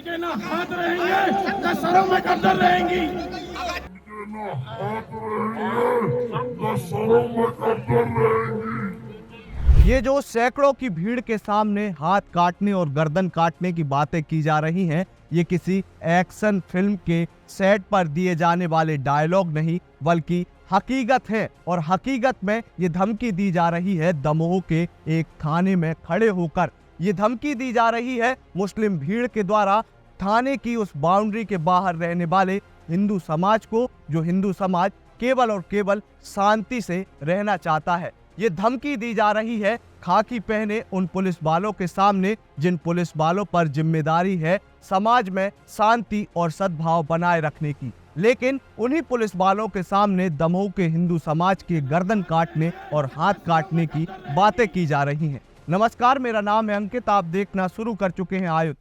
इनके ना हाथ रहेंगे ना सरों में गर्दन रहेंगी। ये जो सैकड़ों की भीड़ के सामने हाथ काटने और गर्दन काटने की बातें की जा रही हैं, ये किसी एक्शन फिल्म के सेट पर दिए जाने वाले डायलॉग नहीं बल्कि हकीकत है। और हकीकत में ये धमकी दी जा रही है दमोह के एक थाने में खड़े होकर। ये धमकी दी जा रही है मुस्लिम भीड़ के द्वारा थाने की उस बाउंड्री के बाहर रहने वाले हिंदू समाज को, जो हिंदू समाज केवल और केवल शांति से रहना चाहता है। ये धमकी दी जा रही है खाकी पहने उन पुलिस वालों के सामने जिन पुलिस वालों पर जिम्मेदारी है समाज में शांति और सद्भाव बनाए रखने की। लेकिन उन्हीं पुलिस वालों के सामने दमोह के हिंदू समाज के गर्दन काटने और हाथ काटने की बातें की जा रही हैं। नमस्कार, मेरा नाम है अंकित। आप देखना शुरू कर चुके हैं आयुध।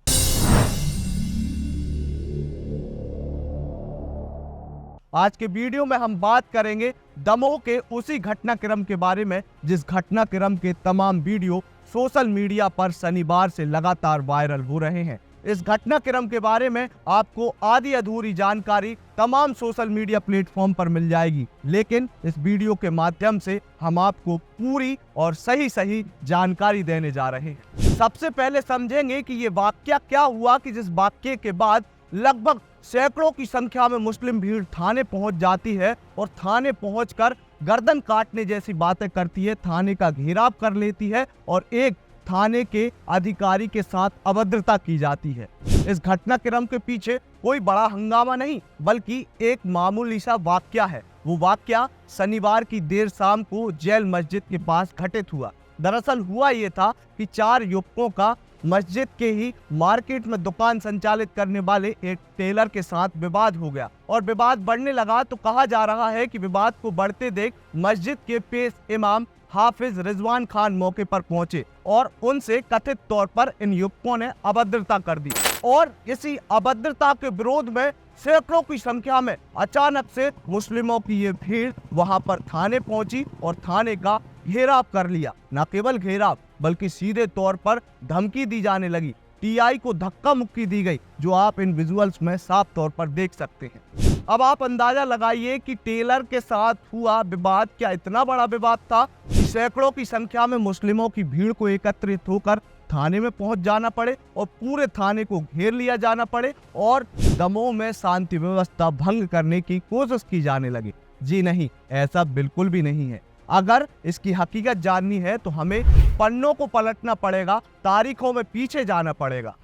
आज के वीडियो में हम बात करेंगे दमोह के उसी घटनाक्रम के बारे में जिस घटनाक्रम के तमाम वीडियो सोशल मीडिया पर शनिवार से लगातार वायरल हो रहे हैं। इस घटनाक्रम के बारे में आपको आधी अधूरी जानकारी तमाम सोशल मीडिया प्लेटफॉर्म पर मिल जाएगी, लेकिन इस वीडियो के माध्यम से हम आपको पूरी और सही जानकारी देने जा रहे हैं। सबसे पहले समझेंगे कि ये वाकया क्या हुआ कि जिस वाकये के बाद लगभग सैकड़ों की संख्या में मुस्लिम भीड़ थाने पहुंच जाती है और थाने पहुंचकर गर्दन काटने जैसी बातें करती है, थाने का घेराव कर लेती है और एक थाने के अधिकारी के साथ अभद्रता की जाती है। इस घटनाक्रम के पीछे कोई बड़ा हंगामा नहीं बल्कि एक मामूली सा वाकया है। वो वाकया शनिवार की देर शाम को जेल मस्जिद के पास घटित हुआ। दरअसल हुआ ये था कि 4 युवकों का मस्जिद के ही मार्केट में दुकान संचालित करने वाले एक टेलर के साथ विवाद हो गया और विवाद बढ़ने लगा। तो कहा जा रहा है कि विवाद को बढ़ते देख मस्जिद के पेश इमाम हाफिज रिजवान खान मौके पर पहुंचे और उनसे कथित तौर पर इन युवकों ने अभद्रता कर दी। और इसी अभद्रता के विरोध में सैकड़ों की संख्या में अचानक से मुस्लिमों की ये भीड़ वहां पर थाने पहुंची और थाने का घेराव कर लिया। न केवल घेराव बल्कि सीधे तौर पर धमकी दी जाने लगी। टीआई को धक्का मुक्की दी गई, जो आप इन विजुअल्स में साफ तौर पर देख सकते हैं। अब आप अंदाजा लगाइए कि टेलर के साथ हुआ विवाद क्या इतना बड़ा विवाद था कि सैकड़ों की संख्या में मुस्लिमों की भीड़ को एकत्रित होकर थाने में पहुंच जाना पड़े और पूरे थाने को घेर लिया जाना पड़े और दमोह में शांति व्यवस्था भंग करने की कोशिश की जाने लगी। जी नहीं, ऐसा बिल्कुल भी नहीं है। अगर इसकी हकीकत जाननी है तो हमें पन्नों को पलटना पड़ेगा, तारीखों में पीछे जाना पड़ेगा।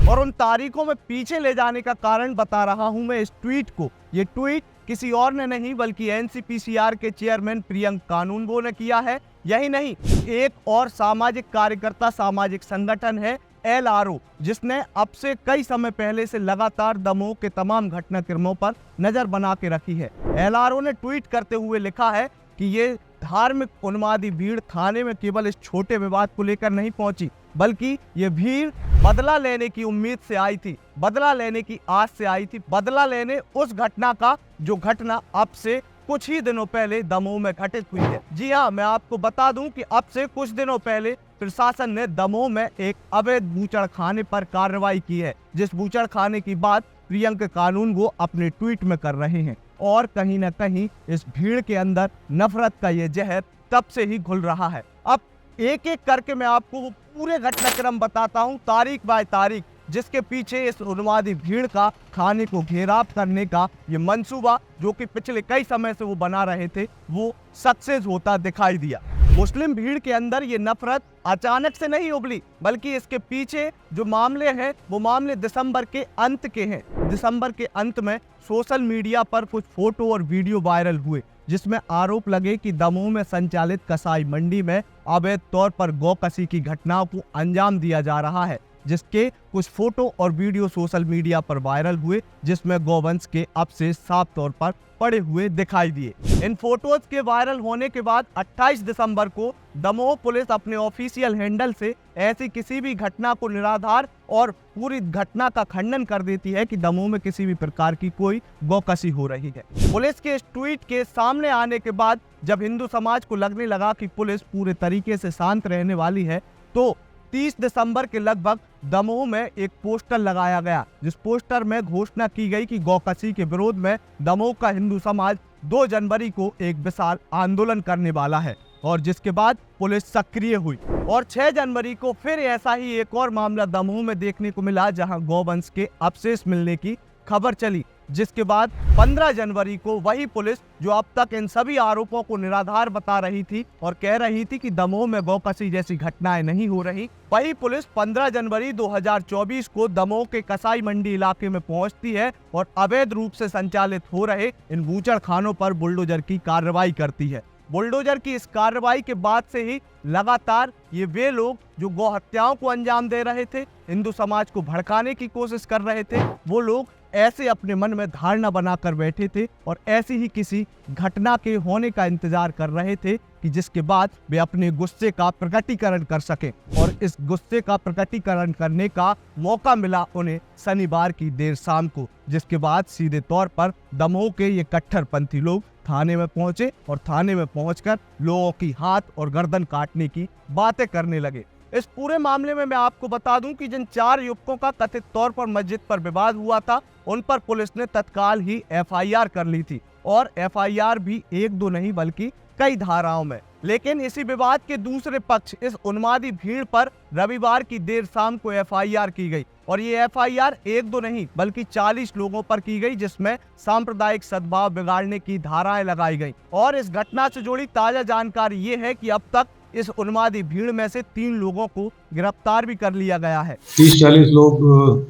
और उन तारीखों में पीछे ले जाने का कारण बता रहा हूं मैं इस ट्वीट को। ये ट्वीट किसी और ने नहीं बल्कि एनसीपीसीआर के चेयरमैन प्रियंक कानूनगो ने किया है। यही नहीं, एक और सामाजिक कार्यकर्ता, सामाजिक संगठन है LRO, जिसने अब से कई समय पहले से लगातार दमोह के तमाम घटनाक्रमों पर नजर बना के रखी है। LRO ने ट्वीट करते हुए लिखा है कि ये धार्मिक उन्मादी भीड़ थाने में केवल इस छोटे विवाद को लेकर नहीं पहुंची बल्कि ये भीड़ बदला लेने की उम्मीद से आई थी, बदला लेने की आस से आई थी, बदला लेने उस घटना का जो घटना अब से कुछ ही दिनों पहले दमोह में घटित हुई है। जी हाँ, मैं आपको बता दूं कि अब से कुछ दिनों पहले प्रशासन ने दमोह में एक अवैध बूचड़खाने पर कार्रवाई की है, जिस बूचड़खाने की बात प्रियंक कानूनगो अपने ट्वीट में कर रहे हैं। और कहीं न कहीं इस भीड़ के अंदर नफरत का ये जहर तब से ही घुल रहा है। अब एक एक करके मैं आपको वो पूरे घटनाक्रम बताता हूँ, तारीख बाय तारीख, जिसके पीछे इस उन्मादी भीड़ का थाने को घेराव करने का ये मंसूबा, जो कि पिछले कई समय से वो बना रहे थे, वो सक्सेस होता दिखाई दिया। मुस्लिम भीड़ के अंदर ये नफरत अचानक से नहीं उबली बल्कि इसके पीछे जो मामले हैं वो मामले दिसंबर के अंत के हैं। दिसंबर के अंत में सोशल मीडिया पर कुछ फोटो और वीडियो वायरल हुए जिसमें आरोप लगे कि दमोह में संचालित कसाई मंडी में अवैध तौर पर गौकसी की घटनाओं को अंजाम दिया जा रहा है, जिसके कुछ फोटो और वीडियो सोशल मीडिया पर वायरल हुए जिसमें गौवंश के अवशेष साफ तौर पर पड़े हुए दिखाई दिए। इन फोटोज के वायरल होने के बाद 28 दिसंबर को दमोह पुलिस अपने ऑफिशियल हैंडल से ऐसी किसी भी घटना को निराधार और पूरी घटना का खंडन कर देती है कि दमोह में किसी भी प्रकार की कोई गौकसी हो रही है। पुलिस के इस ट्वीट के सामने आने के बाद जब हिंदू समाज को लगने लगा कि पुलिस पूरे तरीके से शांत रहने वाली है, तो 30 दिसंबर के लगभग दमोह में एक पोस्टर लगाया गया, जिस पोस्टर में घोषणा की गई कि गौकशी के विरोध में दमोह का हिंदू समाज 2 जनवरी को एक विशाल आंदोलन करने वाला है, और जिसके बाद पुलिस सक्रिय हुई। और 6 जनवरी को फिर ऐसा ही एक और मामला दमोह में देखने को मिला, जहां गौवंश के अवशेष मिलने की खबर चली, जिसके बाद 15 जनवरी को वही पुलिस जो अब तक इन सभी आरोपों को निराधार बता रही थी और कह रही थी कि दमोह में गौकशी जैसी घटनाएं नहीं हो रही, वही पुलिस 15 जनवरी 2024 को दमोह के कसाई मंडी इलाके में पहुंचती है और अवैध रूप से संचालित हो रहे इन बूचड़खानों पर बुलडोजर की कार्रवाई करती है। बुलडोजर की इस कार्रवाई के बाद से ही लगातार ये वे लोग जो गौ हत्याओं को अंजाम दे रहे थे, हिंदू समाज को भड़काने की कोशिश कर रहे थे, वो लोग ऐसे अपने मन में धारणा बनाकर बैठे थे और ऐसी ही किसी घटना के होने का इंतजार कर रहे थे कि जिसके बाद वे अपने गुस्से का प्रकटीकरण कर सकें। और इस गुस्से का प्रकटीकरण करने का मौका मिला उन्हें शनिवार की देर शाम को, जिसके बाद सीधे तौर पर दमोह के ये कट्टरपंथी लोग थाने में पहुंचे और थाने में पहुंचकर लोगों की हाथ और गर्दन काटने की बातें करने लगे। इस पूरे मामले में मैं आपको बता दूं कि जिन 4 युवकों का कथित तौर पर मस्जिद पर विवाद हुआ था, उन पर पुलिस ने तत्काल ही एफआईआर कर ली थी, और एफआईआर भी 1-2 नहीं बल्कि कई धाराओं में। लेकिन इसी विवाद के दूसरे पक्ष इस उन्मादी भीड़ पर रविवार की देर शाम को एफआईआर की गई, और ये एफआईआर 1-2 नहीं बल्कि 40 लोगों पर की गई, जिसमें सांप्रदायिक सद्भाव बिगाड़ने की धाराएं लगाई गई। और इस घटना से जुड़ी ताजा जानकारी ये है कि अब तक इस उन्मादी भीड़ में से 3 लोगों को गिरफ्तार भी कर लिया गया है। 30-40 लोग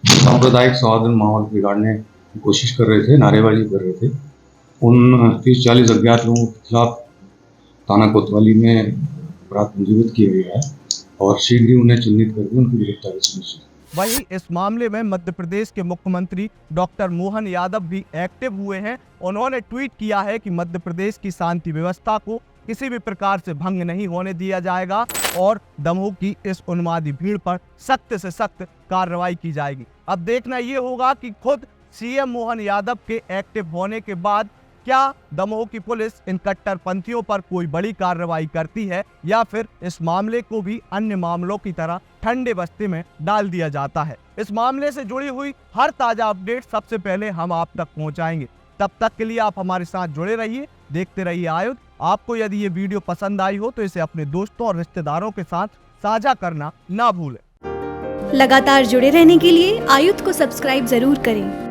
सांप्रदायिक सौहार्द माहौल बिगाड़ने की कोशिश कर रहे थे, नारेबाजी कर रहे थे। उन 30-40 अज्ञात लोगों के खिलाफ थाना कोतवाली में अपराध पंजीबद्ध किया गया है और शीघ्र ही उन्हें चिन्हित करके उनकी गिरफ्तारी सुनिश्चित। वहीं इस मामले में मध्य प्रदेश के मुख्यमंत्री डॉक्टर मोहन यादव भी एक्टिव हुए हैं। उन्होंने ट्वीट किया है कि मध्य प्रदेश की शांति व्यवस्था को किसी भी प्रकार से भंग नहीं होने दिया जाएगा और दमोह की इस उन्मादी भीड़ पर सख्त से सख्त कार्रवाई की जाएगी। अब देखना ये होगा कि खुद सीएम मोहन यादव के एक्टिव होने के बाद क्या दमोह की पुलिस इन कट्टरपंथियों पर कोई बड़ी कार्रवाई करती है, या फिर इस मामले को भी अन्य मामलों की तरह ठंडे बस्ते में डाल दिया जाता है। इस मामले से जुड़ी हुई हर ताजा अपडेट सबसे पहले हम आप तक पहुंचाएंगे। तब तक के लिए आप हमारे साथ जुड़े रहिए, देखते रहिए आयुध। आपको यदि ये वीडियो पसंद आई हो तो इसे अपने दोस्तों और रिश्तेदारों के साथ साझा करना ना भूलें। लगातार जुड़े रहने के लिए आयुध को सब्सक्राइब जरूर करें।